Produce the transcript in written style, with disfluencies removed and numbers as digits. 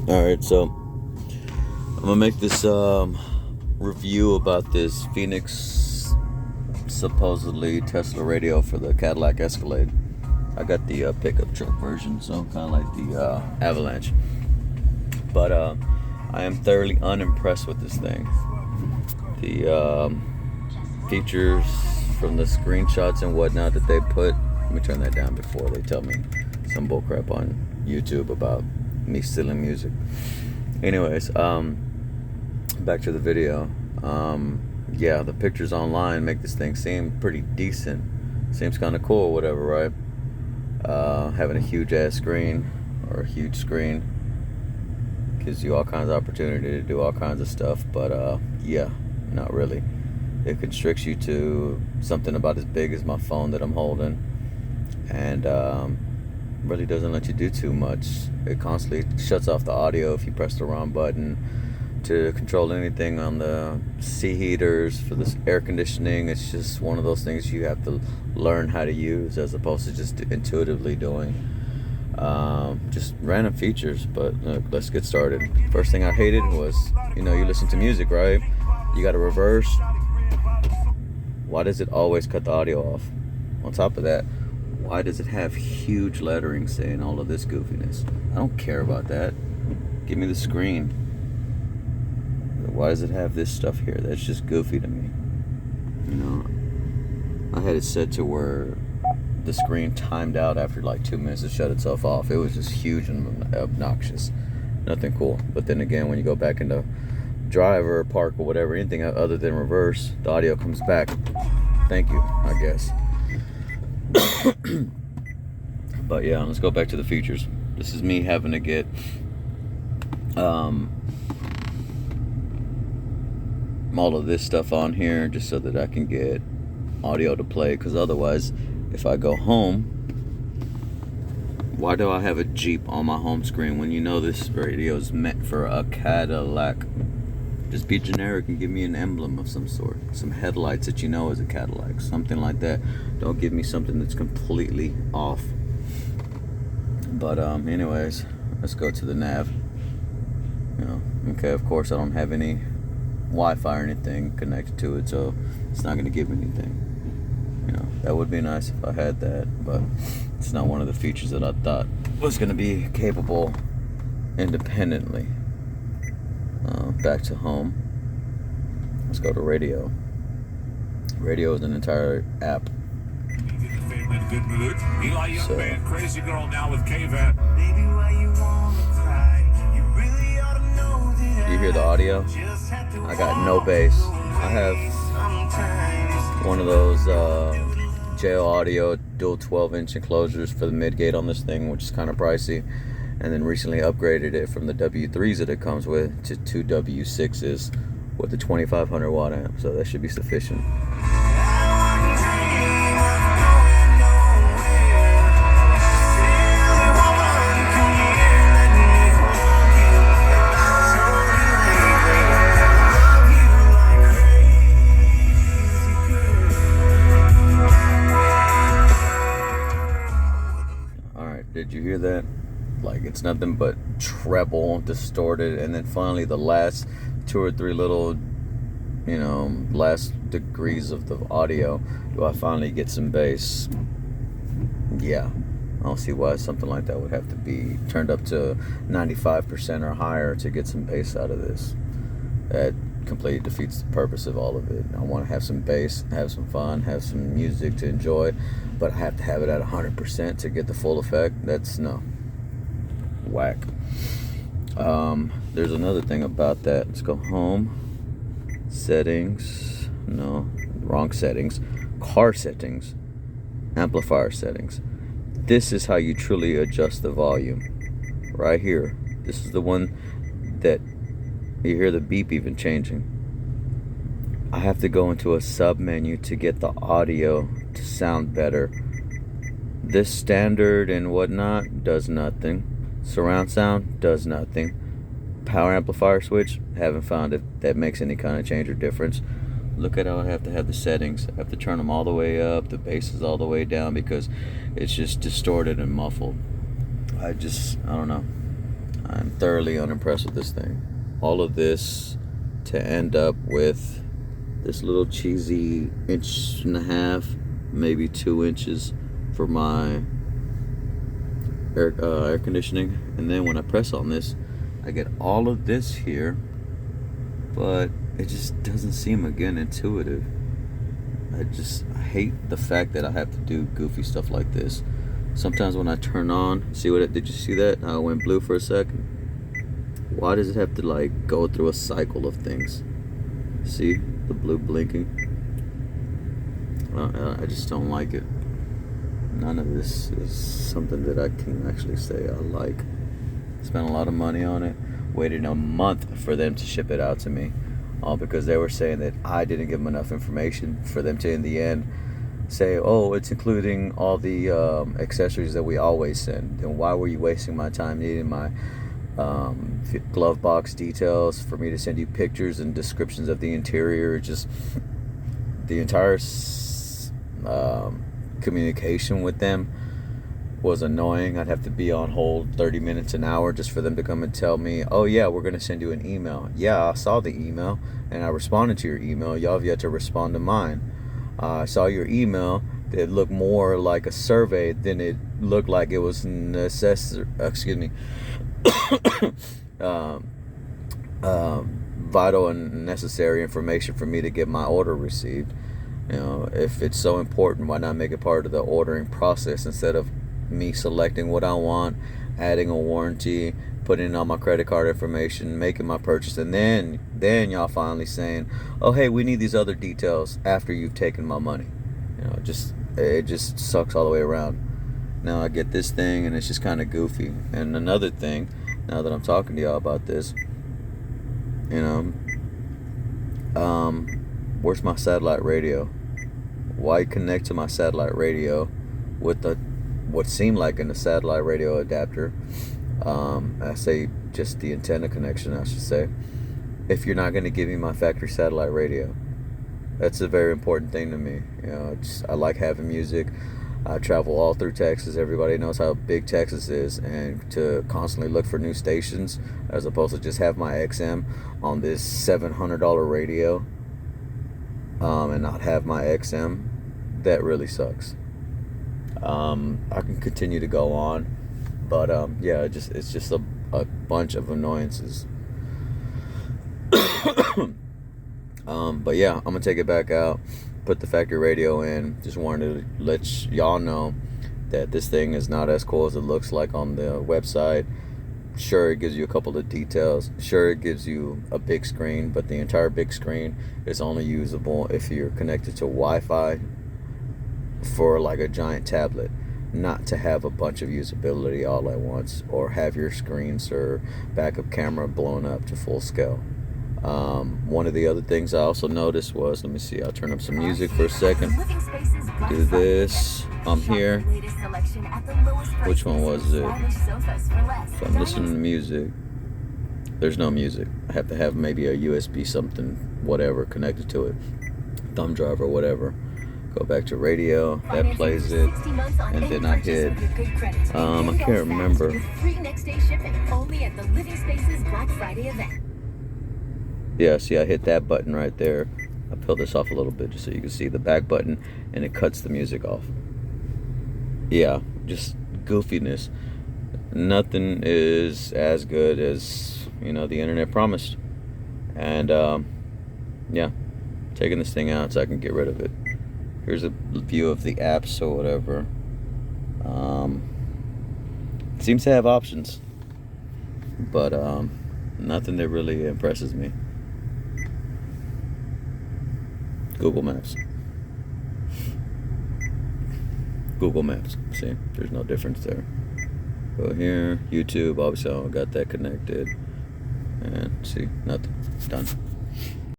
Alright, so I'm gonna make this review about this Phoenix supposedly Tesla radio for the Cadillac Escalade. I got the pickup truck version, so kind of like the Avalanche. But I am thoroughly unimpressed with this thing. The features from the screenshots and whatnot that they put. Let me turn that down before they tell me some bullcrap on YouTube about me stealing music. Anyways, back to the video. Yeah, the pictures online make this thing seem pretty decent. Seems kind of cool, whatever, right? Having a huge ass screen or a huge screen gives you all kinds of opportunity to do all kinds of stuff, but yeah, not really. It constricts you to something about as big as my phone that I'm holding, and really doesn't let you do too much. It constantly shuts off the audio if you press the wrong button to control anything on the seat heaters for this air conditioning. It's just one of those things you have to learn how to use as opposed to just intuitively doing. Just random features, but let's get started. First thing I hated was, you listen to music, right? You got to reverse. Why does it always cut the audio off? On top of that, why does it have huge lettering saying all of this goofiness? I don't care about that. Give me the screen. Why does it have this stuff here? That's just goofy to me. I had it set to where the screen timed out after like 2 minutes to shut itself off. It was just huge and obnoxious. Nothing cool. But then again, when you go back into drive or park or whatever, anything other than reverse, the audio comes back. Thank you, I guess. But yeah, let's go back to the features. This is me having to get all of this stuff on here just so that I can get audio to play, because otherwise if I go home, why do I have a Jeep on my home screen when this radio is meant for a Cadillac? Just be generic and give me an emblem of some sort, some headlights that is a Cadillac, something like that. Don't give me something that's completely off. But anyways, let's go to the nav. Okay, of course I don't have any Wi-Fi or anything connected to it, so it's not going to give me anything. That would be nice if I had that, but it's not one of the features that I thought was going to be capable independently. Back to home. Let's go to radio. Radio is an entire app. So, Crazy girl now with K-Van. You hear the audio? I got no bass. I have one of those jail audio dual 12-inch enclosures for the mid-gate on this thing, which is kind of pricey, and then recently upgraded it from the W3s that it comes with to 2 W6s with the 2500 watt amp, so that should be sufficient. Did you hear that? Like, it's nothing but treble, distorted, and then finally the last 2 or 3 little, last degrees of the audio, do I finally get some bass? Yeah. I don't see why something like that would have to be turned up to 95% or higher to get some bass out of this. That completely defeats the purpose of all of it. I want to have some bass, have some fun, have some music to enjoy, but I have to have it at 100% to get the full effect. That's whack. There's another thing about that. Let's go home. Settings. No, wrong settings. Car settings. Amplifier settings. This is how you truly adjust the volume. Right here. This is the one that you hear the beep even changing. I have to go into a sub menu to get the audio to sound better. This standard and whatnot does nothing. Surround sound does nothing. Power amplifier switch, haven't found if that makes any kind of change or difference. Look at how I have to have the settings. I have to turn them all the way up, the bass is all the way down, because it's just distorted and muffled. I don't know. I'm thoroughly unimpressed with this thing. All of this to end up with this little cheesy 1.5 inches, maybe 2 inches for my air conditioning. And then when I press on this, I get all of this here, but it just doesn't seem, again, intuitive. I hate the fact that I have to do goofy stuff like this. Sometimes when I turn on, did you see that? I went blue for a second. Why does it have to like go through a cycle of things? See the blue blinking? I just don't like it. None of this is something that I can actually say I like. Spent a lot of money on it. Waited a month for them to ship it out to me. All because they were saying that I didn't give them enough information for them to, in the end, say, oh, it's including all the accessories that we always send. Then why were you wasting my time needing my glove box details for me to send you pictures and descriptions of the interior? Just the entire communication with them was annoying. I'd have to be on hold 30 minutes, an hour just for them to come and tell me, oh yeah, we're going to send you an email. Yeah, I saw the email and I responded to your email. Y'all have yet to respond to mine. I saw your email. It looked more like a survey than it looked like it was vital and necessary information for me to get my order received. You know, if it's so important, why not make it part of the ordering process instead of me selecting what I want, adding a warranty, putting in all my credit card information, making my purchase, and then y'all finally saying, oh hey, we need these other details after you've taken my money. You know, it just sucks all the way around. Now I get this thing and it's just kind of goofy. And another thing, now that I'm talking to y'all about this, you know, where's my satellite radio? Why connect to my satellite radio with what seemed like a satellite radio adapter? I say just the antenna connection, I should say, if you're not going to give me my factory satellite radio. That's a very important thing to me. You know, I like having music. I travel all through Texas. Everybody knows how big Texas is, and to constantly look for new stations as opposed to just have my XM on this $700 radio and not have my XM, that really sucks. I can continue to go on, but yeah, it's just a bunch of annoyances. But yeah, I'm gonna take it back out, put the factory radio in. Just wanted to let y'all know that this thing is not as cool as it looks like on the website. Sure, it gives you a couple of details. Sure, it gives you a big screen, but the entire big screen is only usable if you're connected to Wi-Fi for like a giant tablet, not to have a bunch of usability all at once or have your screens or backup camera blown up to full scale. One of the other things I also noticed was, let me see, I'll turn up some music for a second. Do this. I'm here. Which one was it? If I'm listening to music, there's no music. I have to have maybe a USB something, whatever, connected to it. Thumb drive or whatever. Go back to radio, that plays it, and then I hit, I can't remember. Yeah, see, I hit that button right there. I'll peel this off a little bit just so you can see the back button, and it cuts the music off. Yeah, just goofiness. Nothing is as good as, you know, the internet promised. And, yeah, taking this thing out so I can get rid of it. Here's a view of the apps or whatever. It seems to have options, but nothing that really impresses me. Google Maps. Google Maps. See, there's no difference there. Go here, YouTube. Obviously, I got that connected, and see, nothing. Done.